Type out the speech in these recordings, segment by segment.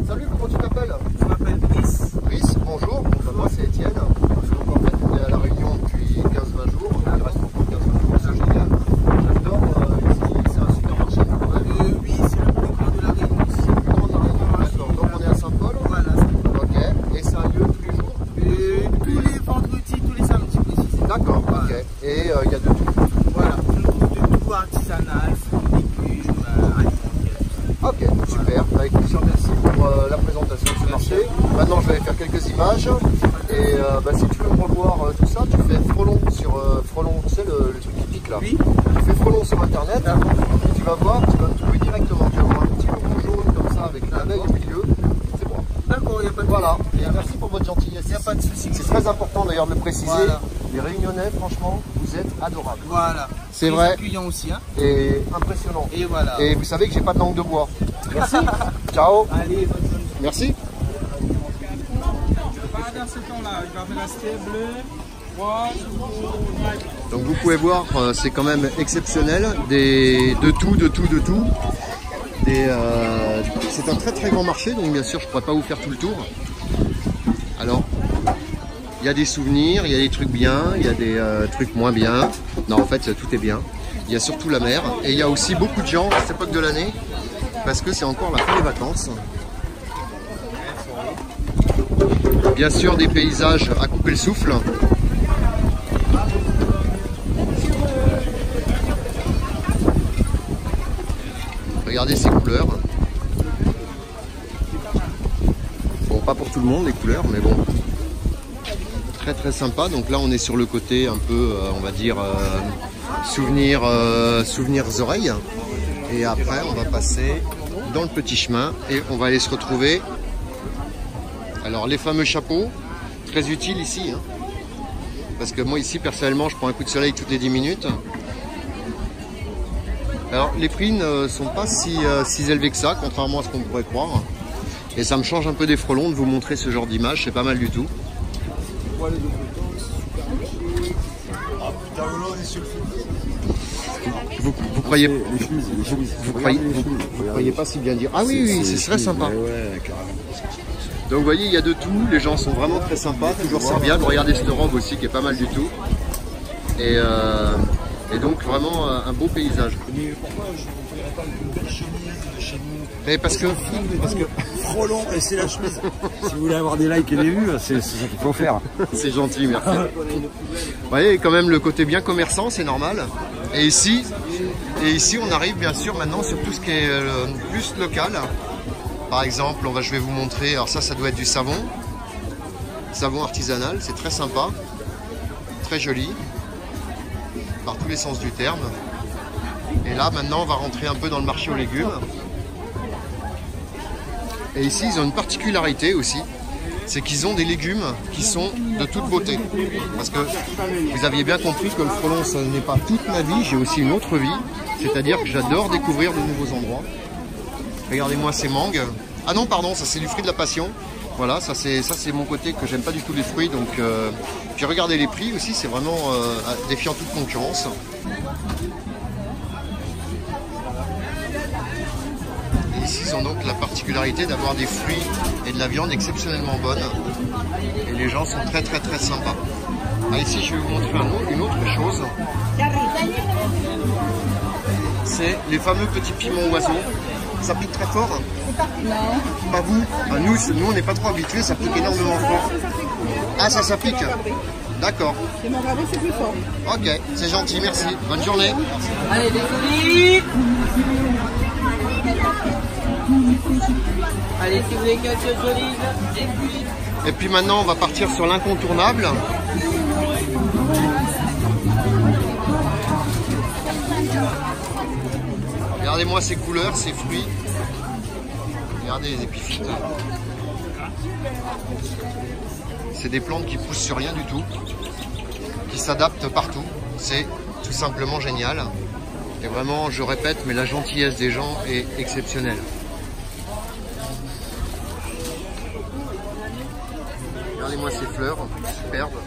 Salut, comment tu t'appelles? Je m'appelle Brice. Brice, bonjour. Moi c'est Étienne. Donc en fait on est à la Réunion depuis 15-20 jours. Il reste encore 15-20 jours, c'est génial. J'adore ici, c'est un supermarché quand même. Oui, c'est le plus grand de la Réunion. C'est le plus grand de la Réunion. D'accord. Donc on est à Saint-Paul. Voilà. Ok. Et c'est un lieu tous les jours? Tous les vendredis, tous les samedis précisément. D'accord, Voilà. ok. Et il y a de tout. Voilà, de tout artisanal, légumes, alimentaire. Ok, super. Bah, écoute, je te remercie pour la présentation de ce marché. Maintenant, je vais faire quelques images. Et bah, si tu veux me revoir tout ça, tu fais Frelon sur Frelon, tu sais, le truc qui pique là. Oui. Tu fais Frelon sur internet. Et tu vas voir, tu vas me trouver directement. Tu vas voir un petit logo jaune comme ça avec l'abeille au milieu. C'est moi. D'accord, il n'y a pas de Voilà. Et merci pour votre gentillesse. Il n'y a pas de souci. C'est très important d'ailleurs de le préciser. Voilà. Les Réunionnais, franchement, vous êtes adorables. Voilà. C'est Très vrai. accueillant aussi. Hein. Et impressionnant. Et voilà. Et vous savez que j'ai pas de langue de bois. Merci. Ciao. Allez, bonne journée. Merci. Pas dans ce temps-là, il va rester bleu, rouge, Donc vous pouvez voir, c'est quand même exceptionnel. De tout. C'est un très grand marché, donc bien sûr je ne pourrais pas vous faire tout le tour. Alors, il y a des souvenirs, il y a des trucs bien, il y a des trucs moins bien. Non, en fait, tout est bien. Il y a surtout la mer. Et il y a aussi beaucoup de gens à cette époque de l'année, parce que c'est encore la fin des vacances. Bien sûr, des paysages à couper le souffle. Regardez ces couleurs. Bon, pas pour tout le monde les couleurs, mais bon. Très sympa. Donc là, on est sur le côté un peu, on va dire, souvenirs oreilles. Et après, on va passer dans le petit chemin et on va aller se retrouver. Alors, les fameux chapeaux, très utiles ici. Hein, parce que moi, ici, personnellement, je prends un coup de soleil toutes les 10 minutes. Alors les prix ne sont pas si élevés que ça, contrairement à ce qu'on pourrait croire. Et ça me change un peu des frelons de vous montrer ce genre d'image, c'est pas mal du tout. Vous croyez pas si bien dire. Ah oui, c'est très sympa. Donc vous voyez, il y a de tout, les gens sont vraiment très sympas, toujours serviables. Regardez cette robe aussi qui est pas mal du tout. Et donc vraiment un beau paysage. Mais pourquoi je ne ferais pas une belle chemise de chez nous? Mais parce que Frelon, et c'est la chemise. Si vous voulez avoir des likes et des vues, c'est ça qu'il faut faire. c'est gentil, merci. Vous voyez quand même le côté bien commerçant, c'est normal. Et ici on arrive bien sûr maintenant sur tout ce qui est plus local. Par exemple, je vais vous montrer, alors ça doit être du savon artisanal, c'est très sympa, très joli. Par tous les sens du terme. Et là maintenant on va rentrer un peu dans le marché aux légumes. Et ici ils ont une particularité aussi, c'est qu'ils ont des légumes qui sont de toute beauté. Parce que vous aviez bien compris que le frelon ce n'est pas toute ma vie, j'ai aussi une autre vie. C'est-à-dire que j'adore découvrir de nouveaux endroits. Regardez-moi ces mangues. Ah non pardon, ça c'est du fruit de la passion. Voilà, ça c'est mon côté que j'aime pas du tout les fruits. Donc, puis regardez les prix aussi, c'est vraiment défiant toute concurrence. Et ici, ils ont donc la particularité d'avoir des fruits et de la viande exceptionnellement bonnes. Et les gens sont très sympas. Ah, ici, je vais vous montrer une autre chose. C'est les fameux petits piments oiseaux. Ça pique très fort? Non. Pas vous? Ah, nous on n'est pas trop habitués, ça pique énormément fort. Ah ça pique? D'accord. C'est mon graveur, c'est plus fort. Ok, c'est gentil, merci. Bonne journée. Allez, des olives. Allez, si vous voulez quelques olives. Et puis maintenant on va partir sur l'incontournable. Regardez-moi ces couleurs, ces fruits. Regardez les épiphytes. C'est des plantes qui poussent sur rien du tout, qui s'adaptent partout. C'est tout simplement génial. Et vraiment, je répète, mais la gentillesse des gens est exceptionnelle. Regardez-moi ces fleurs, superbes.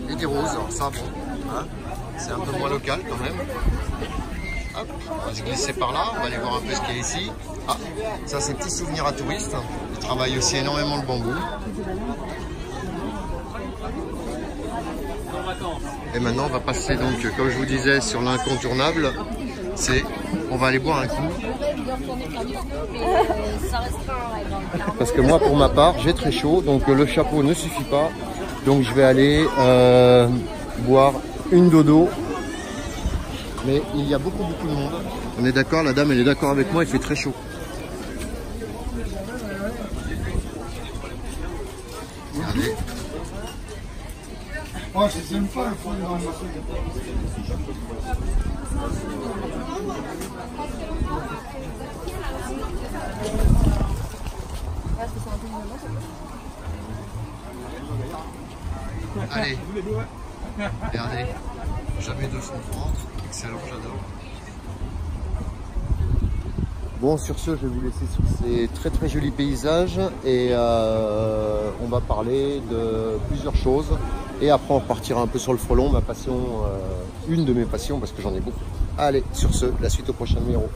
Et des roses, ça bon, hein, c'est un peu moins local quand même. Hop, on va se glisser par là, on va aller voir un peu ce qu'il y a ici. Ah, ça c'est petit souvenir à touristes. Ils travaillent aussi énormément le bambou. Et maintenant on va passer donc, comme je vous disais, sur l'incontournable. C'est, on va aller boire un coup. Parce que moi pour ma part, j'ai très chaud, donc le chapeau ne suffit pas. Donc je vais aller boire une dodo. Mais il y a beaucoup de monde. On est d'accord, la dame elle est d'accord avec moi, il fait très chaud. Regardez. Oh, c'est une fois le fond dans le Allez, regardez, jamais 200 francs, excellent, j'adore. Bon, sur ce, je vais vous laisser sur ces très jolis paysages et on va parler de plusieurs choses. Et après, on repartira un peu sur le frelon, ma passion, une de mes passions, parce que j'en ai beaucoup. Allez, sur ce, la suite au prochain numéro.